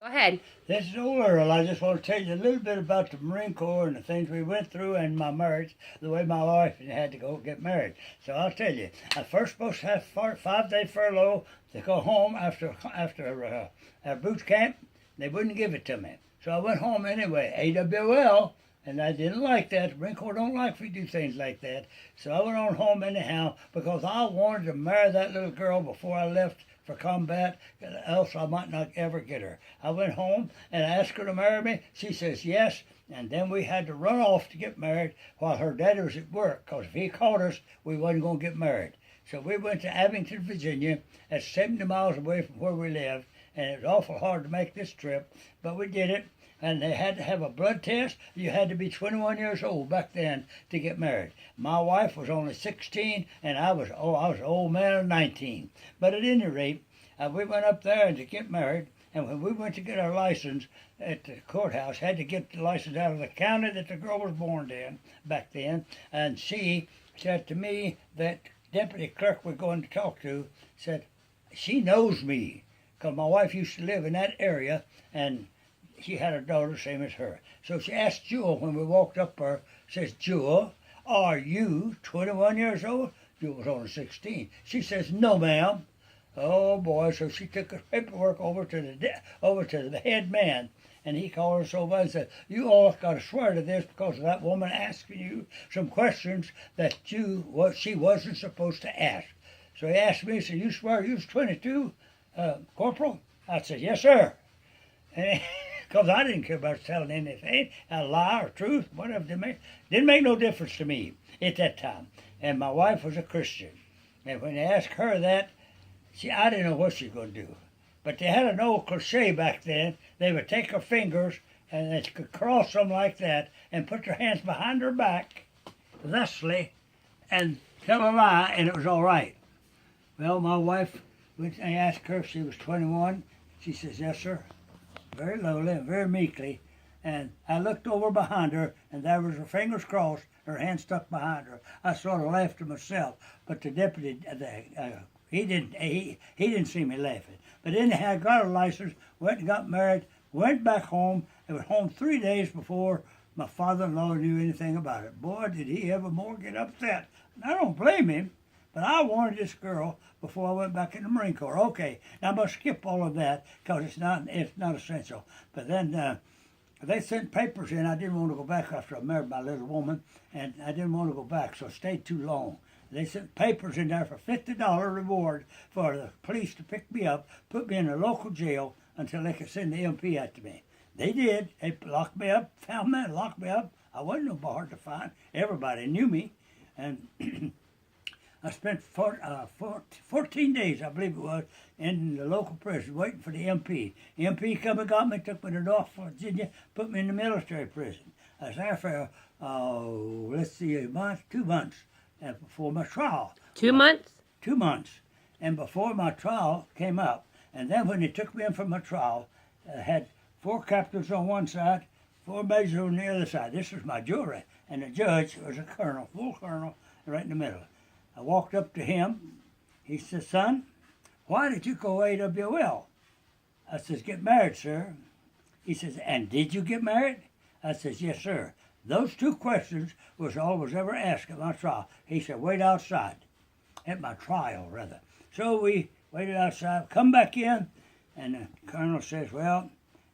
Go ahead. This is old Earl. I just want to tell you a little bit about the Marine Corps and the things we went through and my marriage, the way my wife had to go get married. So I'll tell you, I first supposed to have 5-day furlough to go home after boot camp. They wouldn't give it to me. So I went home anyway, AWL, and I didn't like that. The Marine Corps don't like if we do things like that. So I went on home anyhow because I wanted to marry that little girl before I left for combat, else I might not ever get her. I went home and asked her to marry me. She says yes, and then we had to run off to get married while her daddy was at work, because if he caught us, we wasn't going to get married. So we went to Abington, Virginia. That's 70 miles away from where we lived, and it was awful hard to make this trip, but we did it. And they had to have a blood test. You had to be 21 years old back then to get married. My wife was only 16, and I was an old man of 19. But at any rate, we went up there to get married, and when we went to get our license at the courthouse, had to get the license out of the county that the girl was born in back then, and she said to me that deputy clerk we're going to talk to said, she knows me, because my wife used to live in that area, and she had a daughter same as her. So she asked Jewel when we walked up there, says, Jewel, are you 21 years old? Jewel was only 16. She says, no, ma'am. Oh boy, so she took her paperwork over to the head man, and he called us over and said, you all got to swear to this because of that woman asking you some questions that she wasn't supposed to ask. So he asked me, he said, you swear you was 22, Corporal? I said, yes, sir. Because I didn't care about telling anything, a lie or truth, whatever. Didn't make no difference to me at that time. And my wife was a Christian. And when they asked her that, I didn't know what she was going to do. But they had an old cliche back then. They would take her fingers and they could cross them like that and put their hands behind her back, thusly, and tell a lie, and it was all right. Well, my wife, when I asked her if she was 21, she says, yes, sir. Very lowly and very meekly, and I looked over behind her, and there was her fingers crossed, her hands stuck behind her. I sort of laughed to myself, but the deputy, he didn't see me laughing. But anyhow, I got a license, went and got married, went back home, and was home 3 days before my father-in-law knew anything about it. Boy, did he ever more get upset. And I don't blame him. But I wanted this girl before I went back in the Marine Corps. Okay, now I'm going to skip all of that because it's not essential. But then they sent papers in. I didn't want to go back after I married my little woman, and I didn't want to go back, so I stayed too long. They sent papers in there for $50 reward for the police to pick me up, put me in a local jail until they could send the MP after me. They did. They locked me up, found me, locked me up. I wasn't no hard to find. Everybody knew me. And I spent 14 days, I believe it was, in the local prison waiting for the MP. The MP come and got me, took me to North Virginia, put me in the military prison. I was there for, a month, 2 months before my trial. 2 months? 2 months. And before my trial came up, and then when they took me in for my trial, I had 4 captains on one side, 4 majors on the other side. This was my jury, and the judge was a colonel, full colonel, right in the middle. I walked up to him. He says, son, why did you go AWL? I says, get married, sir. He says, and did you get married? I says, yes, sir. Those 2 questions was all was ever asked at my trial. He said, wait outside. At my trial, rather. So we waited outside, come back in, and the colonel says, well,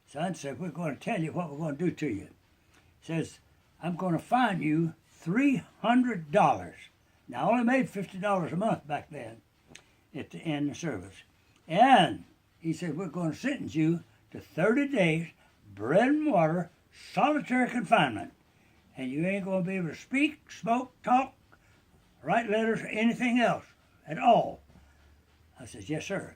son, said, we're going to tell you what we're going to do to you. Says, I'm going to fine you $300. Now, I only made $50 a month back then at the end of the service. And he said, we're going to sentence you to 30 days, bread and water, solitary confinement. And you ain't going to be able to speak, smoke, talk, write letters, or anything else at all. I said, yes, sir.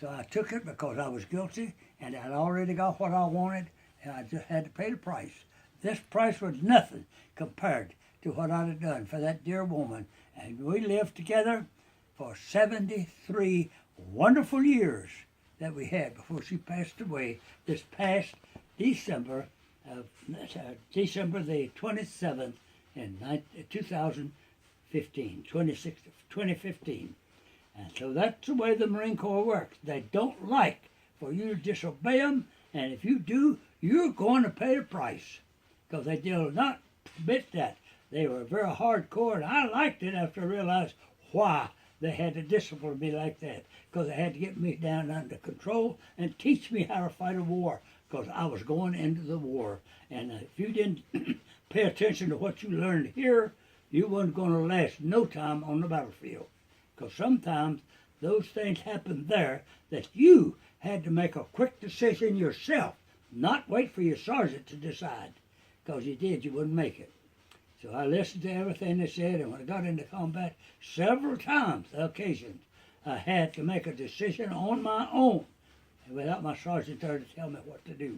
So I took it because I was guilty, and I'd already got what I wanted, and I just had to pay the price. This price was nothing compared to what I'd have done for that dear woman. And we lived together for 73 wonderful years that we had before she passed away this past December the 27th in 2015. And so that's the way the Marine Corps works. They don't like for you to disobey them, and if you do, you're going to pay the price. Because they will not permit that. They were very hardcore, and I liked it after I realized why they had to discipline me like that. Because they had to get me down under control and teach me how to fight a war. Because I was going into the war. And if you didn't pay attention to what you learned here, you wasn't going to last no time on the battlefield. Because sometimes those things happen there that you had to make a quick decision yourself, not wait for your sergeant to decide. Because you did, you wouldn't make it. So I listened to everything they said, and when I got into combat, several times, occasions, I had to make a decision on my own without my sergeant there to tell me what to do.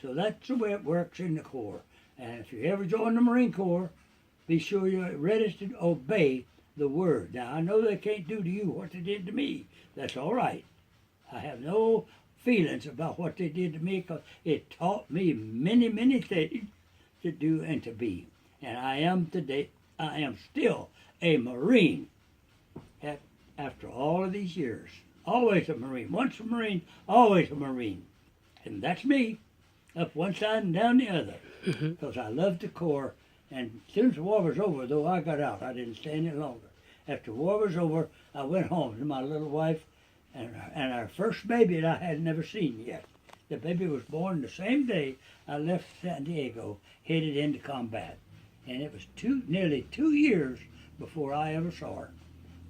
So that's the way it works in the Corps. And if you ever join the Marine Corps, be sure you're ready to obey the word. Now, I know they can't do to you what they did to me. That's all right. I have no feelings about what they did to me because it taught me many, many things to do and to be. And I am still a Marine after all of these years. Always a Marine. Once a Marine, always a Marine. And that's me, up one side and down the other. Because I loved the Corps. And as soon as the war was over, though I got out, I didn't stay any longer. After the war was over, I went home to my little wife and our first baby that I had never seen yet. The baby was born the same day I left San Diego, headed into combat. And it was nearly 2 years before I ever saw her.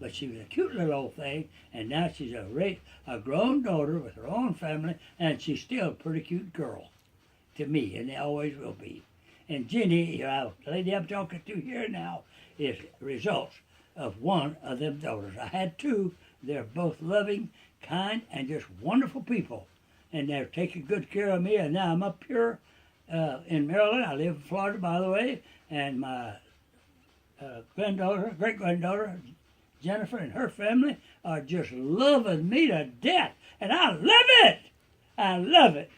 But she was a cute little old thing, and now she's a grown daughter with her own family, and she's still a pretty cute girl to me, and they always will be. And Jenny, the lady I'm talking to here now, is results of one of them daughters. I had two. They're both loving, kind, and just wonderful people. And they're taking good care of me, and now I'm up here in Maryland. I live in Florida, by the way, and my great-granddaughter, Jennifer, and her family are just loving me to death, and I love it. I love it.